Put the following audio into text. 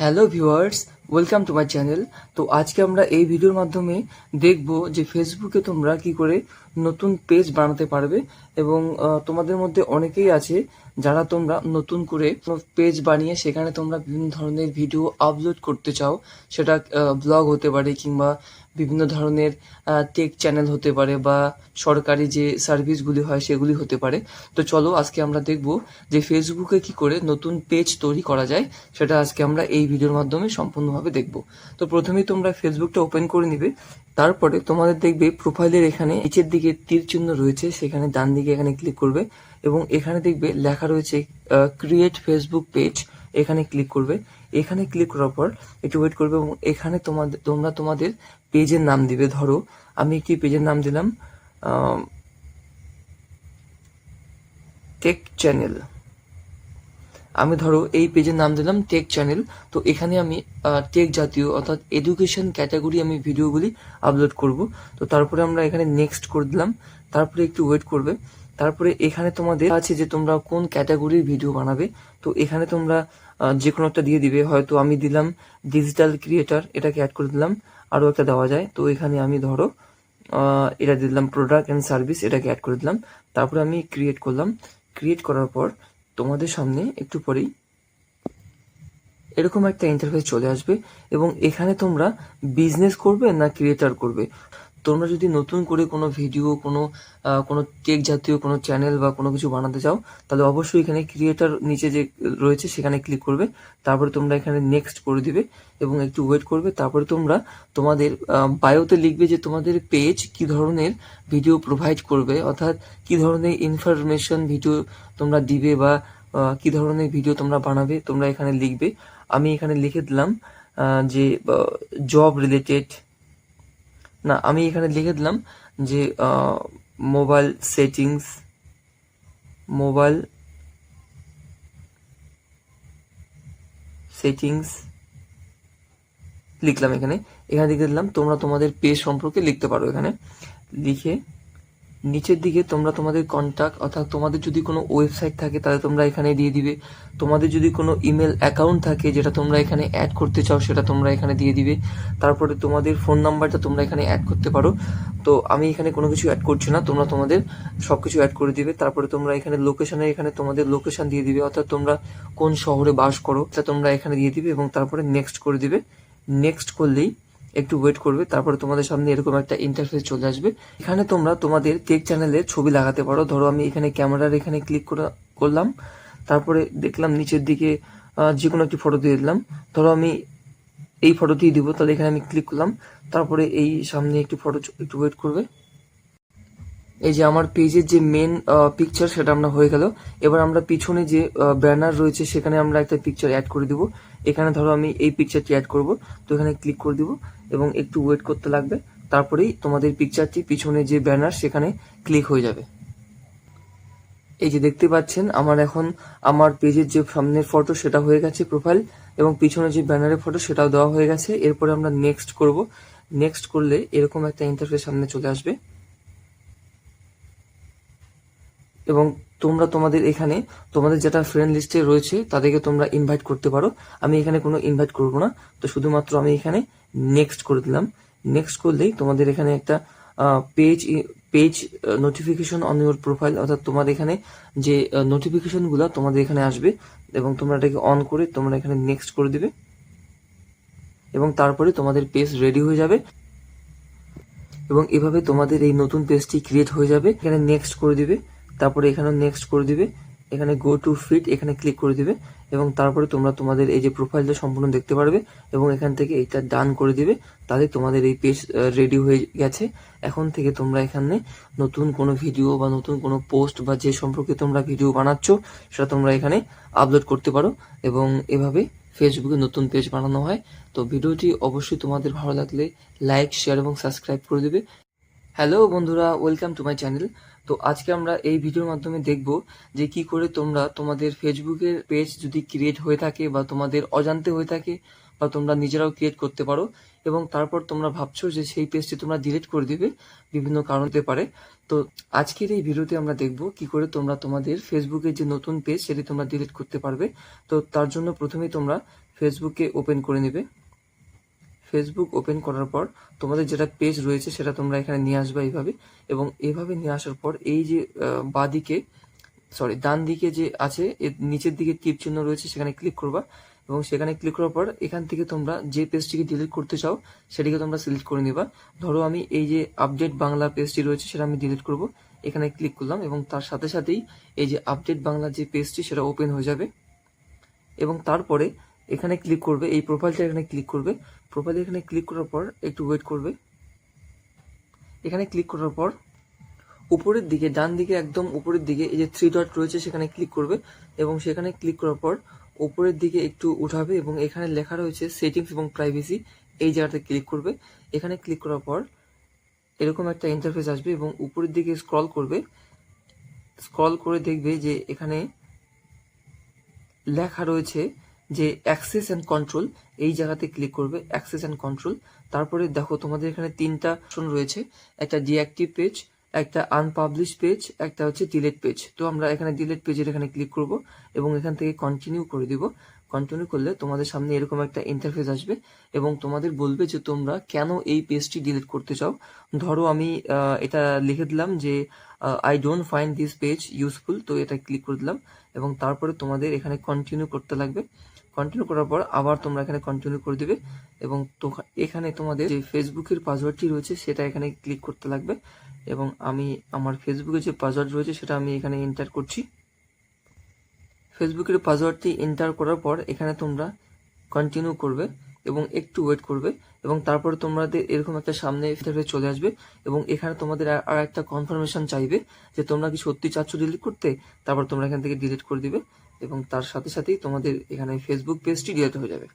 Hello viewers, welcome to my channel. তো আজকে আমরা এই ভিডিওর মাধ্যমে দেখব যে ফেসবুকে তোমরা কি করে নতুন পেজ বানাতে পারবে এবং তোমাদের মধ্যে অনেকেই আছে যারা তোমরা নতুন করে পেজ বানিয়ে সেখানে তোমরা বিভিন্ন ধরনের ভিডিও আপলোড করতে চাও। সেটা ব্লগ হতে পারে কিংবা বিভিন্ন ধরনের টেক চ্যানেল হতে পারে বা সরকারি যে সার্ভিসগুলি হয় সেগুলি হতে পারে। তো চলো আজকে আমরা দেখব যে ফেসবুকে কি করে নতুন পেজ তৈরি করা যায়, সেটা আজকে আমরা এই ভিডিওর মাধ্যমে সম্পূর্ণভাবে দেখব। তো প্রথমেই তোমরা ফেসবুকটা ওপেন করে নিবে। তারপরে তোমাদের দেখবে প্রোফাইলের এখানে নিচের দিকে তীর চিহ্ন রয়েছে, সেখানে ডান দিকে এখানে ক্লিক করবে এবং এখানে দেখবে লেখা রয়েছে ক্রিয়েট ফেসবুক পেজ। এখানে ক্লিক করবে। এখানে ক্লিক করার পর একটু ওয়েট করবে এবং এখানে তোমরা তোমাদের পেজের নাম দিবে। ধরো আমি একটি পেজের নাম দিলাম টেক চ্যানেল। আমি ধরো এই পেজের নাম দিলাম টেক চ্যানেল। তো এখানে আমি টেক জাতীয় অর্থাৎ এডুকেশন ক্যাটাগরি আমি ভিডিওগুলি আপলোড করব। তো তারপরে আমরা এখানে নেক্সট করে দিলাম। তারপরে একটু ওয়েট করবে। তারপরে এখানে তোমাদের আছে যে তোমরা কোন ক্যাটাগরির ভিডিও বানাবে। তো এখানে তোমরা যে কোনো একটা দিয়ে দিবে। হয়তো আমি দিলাম ডিজিটাল ক্রিয়েটার, এটাকে অ্যাড করে দিলাম। আরও একটা দেওয়া যায়। তো এখানে আমি ধরো এটা দিলাম প্রোডাক্ট অ্যান্ড সার্ভিস, এটাকে অ্যাড করে দিলাম। তারপরে আমি ক্রিয়েট করলাম। ক্রিয়েট করার পর তোমাদের সামনে একটু পরেই এরকম একটা ইন্টারফেস চলে আসবে এবং এখানে তোমরা বিজনেস করবে না ক্রিয়েটার করবে। তোমরা যদি নতুন করে কোনো ভিডিও কোনো টেক জাতীয় কোনো চ্যানেল বা কোনো কিছু বানাতে চাও, তাহলে অবশ্যই এখানে ক্রিয়েটার নিচে যে রয়েছে সেখানে ক্লিক করবে। তারপরে তোমরা এখানে নেক্সট করে দিবে এবং একটু ওয়েট করবে। তারপরে তোমরা তোমাদের বায়োতে লিখবে যে তোমাদের পেজ কি ধরনের ভিডিও প্রোভাইড করবে, অর্থাৎ কি ধরনের ইনফরমেশন ভিডিও তোমরা দিবে বা কি ধরনের ভিডিও তোমরা বানাবে, তোমরা এখানে লিখবে। আমি এখানে লিখে দিলাম যে জব রিলেটেড, না আমি এখানে লিখে দিলাম যে মোবাইল সেটিংস, মোবাইল সেটিংস লিখলাম। এখানে লিখে দিলাম। তোমরা তোমাদের পেজ সম্পর্কে লিখতে পারো। এখানে লিখে নিচের দিকে তোমরা তোমাদের কন্ট্যাক্ট, অর্থাৎ তোমাদের যদি কোনো ওয়েবসাইট থাকে তাহলে তোমরা এখানে দিয়ে দিবে। তোমাদের যদি কোনো ইমেল অ্যাকাউন্ট থাকে যেটা তোমরা এখানে অ্যাড করতে চাও সেটা তোমরা এখানে দিয়ে দিবে। তারপরে তোমাদের ফোন নাম্বারটা তোমরা এখানে অ্যাড করতে পারো। তো আমি এখানে কোনো কিছু অ্যাড করছি না, তোমরা তোমাদের সব কিছু অ্যাড করে দিবে। তারপরে তোমরা এখানে লোকেশনে এখানে তোমাদের লোকেশন দিয়ে দিবে, অর্থাৎ তোমরা কোন শহরে বাস করো সেটা তোমরা এখানে দিয়ে দিবে এবং তারপরে নেক্সট করে দিবে। নেক্সট করলেই একটু ওয়েট করবে। তারপরে তোমাদের সামনে এরকম একটা ইন্টারফেস চলে আসবে। এখানে তোমরা তোমাদের টেক চ্যানেলের ছবি লাগাতে পারো। ধরো আমি এখানে ক্যামেরার এখানে ক্লিক করলাম। তারপরে দেখলাম নিচের দিকে যে কোনো একটি ফটো দিয়ে দিলাম। ধরো আমি এই ফটোটিই দিব, তাহলে এখানে আমি ক্লিক করলাম। তারপরে এই সামনে একটি ফটো, একটু ওয়েট করবে। এই যে আমার পেজের যে মেন পিকচার সেটা আমরা হয়ে গেল। এবার আমরা পিছনে যে ব্যানার রয়েছে সেখানে আমরা একটা পিকচার অ্যাড করে দিব। এখানে ধরো আমি এই পিকচারটি অ্যাড করব। তো এখানে ক্লিক করে দিব এবং একটু ওয়েট করতে লাগবে। তারপরেই তোমাদের পিকচারটি পিছনে যে ব্যানার সেখানে ক্লিক হয়ে যাবে। এই যে দেখতে পাচ্ছেন আমার পেজের যে সামনের ফটো সেটা হয়ে গেছে প্রোফাইল, এবং পিছনে যে ব্যানারের ফটো সেটাও দেওয়া হয়ে গেছে। এরপরে আমরা নেক্সট করব। নেক্সট করলে এরকম একটা ইন্টারফেস সামনে চলে আসবে এবং তোমরা তোমাদের এখানে তোমাদের যেটা ফ্রেন্ড লিস্টে রয়েছে তাদেরকে তোমরা ইনভাইট করতে পারো। আমি এখানে কোনো ইনভাইট করব না, তো শুধুমাত্র আমি এখানে নেক্সট করে দিলাম। নেক্সট করলেই তোমাদের এখানে একটা page page notification on your profile, অর্থাৎ তোমাদের এখানে যে নোটিফিকেশনগুলো তোমাদের এখানে আসবে এবং তোমরা এটাকে অন করে তোমরা এখানে নেক্সট করে দিবে এবং তারপরে তোমাদের পেজ রেডি হয়ে যাবে এবং এভাবে তোমাদের এই নতুন পেজটি ক্রিয়েট হয়ে যাবে। এখানে নেক্সট করে দিবে, তারপরে এখানে নেক্সট করে দিবে, এখানে গো টু ফিট এখানে ক্লিক করে দিবে এবং তারপরে তোমরা তোমাদের এই যে প্রোফাইলটা সম্পূর্ণ দেখতে পারবে এবং এখান থেকে এটা ডান করে দিবে। তাহলে তোমাদের এই পেজ রেডি হয়ে গেছে। এখন থেকে তোমরা এখানে নতুন কোনো ভিডিও বা নতুন কোনো পোস্ট বা যে সম্পর্কে তোমরা ভিডিও বানাচ্ছ সেটা তোমরা এখানে আপলোড করতে পারো এবং এভাবে ফেসবুকে নতুন পেজ বানানো হয়। তো ভিডিওটি অবশ্যই তোমাদের ভালো লাগলে লাইক, শেয়ার এবং সাবস্ক্রাইব করে দেবে। হ্যালো বন্ধুরা, ওয়েলকাম টু মাই চ্যানেল। তো আজকে আমরা এই ভিডিওর মাধ্যমে দেখব যে কি করে তোমরা তোমাদের ফেসবুকের পেজ যদি ক্রিয়েট হয়ে থাকে বা তোমাদের অজান্তে হয়ে থাকে বা তোমরা নিজেরাও ক্রিয়েট করতে পারো এবং তারপর তোমরা ভাবছো যে সেই পেজটি তোমরা ডিলিট করে দিবে, বিভিন্ন কারণ হতে পারে। তো আজকের এই ভিডিওতে আমরা দেখব কি করে তোমরা তোমাদের ফেসবুকের যে নতুন পেজ সেটি তোমরা ডিলিট করতে পারবে। তো তার জন্য প্রথমেই তোমরা ফেসবুকে ওপেন করে নেবে। ফেসবুক ওপেন করার পর তোমাদের যেটা পেজ রয়েছে সেটা তোমরা এখানে নিয়ে আসবে এইভাবে, এবং এভাবে নিয়ে আসার পর এই যে ডান দিকে যে আছে এর নিচের দিকে টিপ চিহ্ন রয়েছে সেখানে ক্লিক করবা, এবং সেখানে ক্লিক করার পর এখান থেকে তোমরা যে পেজটিকে ডিলিট করতে চাও সেটিকে তোমরা সিলেক্ট করে নিবা। ধরো আমি এই যে আপডেট বাংলা পেজটি রয়েছে সেটা আমি ডিলিট করব, এখানে ক্লিক করলাম এবং তার সাথে সাথেই এই যে আপডেট বাংলা যে পেজটি সেটা ওপেন হয়ে যাবে। এবং তারপরে এখানে ক্লিক করবে, এই প্রোফাইলটা এখানে ক্লিক করবে। প্রোফাইলে এখানে ক্লিক করার পর একটু ওয়েট করবে। এখানে ক্লিক করার পর উপরের দিকে, ডান দিকে একদম উপরের দিকে এই যে 3 ডট রয়েছে সেখানে ক্লিক করবে, এবং সেখানে ক্লিক করার পর উপরের দিকে একটু উঠাবে এবং এখানে লেখা রয়েছে সেটিংস এবং প্রাইভেসি, এই জায়গাতে ক্লিক করবে। এখানে ক্লিক করার পর এরকম একটা ইন্টারফেস আসবে এবং উপরের দিকে স্ক্রল করবে। স্ক্রল করে দেখবে যে এখানে লেখা রয়েছে যে অ্যাক্সেস অ্যান্ড কন্ট্রোল, এই জায়গাতে ক্লিক করবে, অ্যাক্সেস অ্যান্ড কন্ট্রোল। তারপরে দেখো তোমাদের এখানে 3টা অপশন রয়েছে, একটা ডিঅ্যাক্টিভ পেজ, একটা আনপাবলিশ পেজ, একটা হচ্ছে ডিলিট পেজ। তো আমরা এখানে ডিলিট পেজের এখানে ক্লিক করব এবং এখান থেকে কন্টিনিউ করে দিব। কন্টিনিউ করলে তোমাদের সামনে এরকম একটা ইন্টারফেস আসবে এবং তোমাদের বলবে যে তোমরা কেন এই পেজটি ডিলিট করতে চাও। ধরো আমি এটা লিখে দিলাম যে I don't find this page useful, তো এটা ক্লিক করে দিলাম এবং তারপরে তোমাদের এখানে কন্টিনিউ করতে লাগবে। কন্টিনিউ করার পর আবার তোমরা এখানে কন্টিনিউ করে দিবে এবং এখানে তোমাদের যে ফেসবুকের পাসওয়ার্ডটি রয়েছে সেটা এখানে ক্লিক করতে লাগবে, এবং আমি আমার ফেসবুকের যে পাসওয়ার্ড রয়েছে সেটা আমি এখানে এন্টার করছি। ফেসবুকের পাসওয়ার্ডটি এন্টার করার পর এখানে তোমরা কন্টিনিউ করবে এবং একটু ওয়েট করবে, এবং তারপরে তোমাদের এরকম একটা সামনে ইন্টারফেস চলে আসবে এবং এখানে তোমাদের আর একটা কনফার্মেশন চাইবে যে তোমরা কি সত্যি চাচ্ছ ডিলিট করতে। তারপর তোমরা এখান থেকে ডিলিট করে দিবে এবং তার সাথে সাথেই তোমাদের এখানে ফেসবুক পেজটি ডিলিট হয়ে যাবে।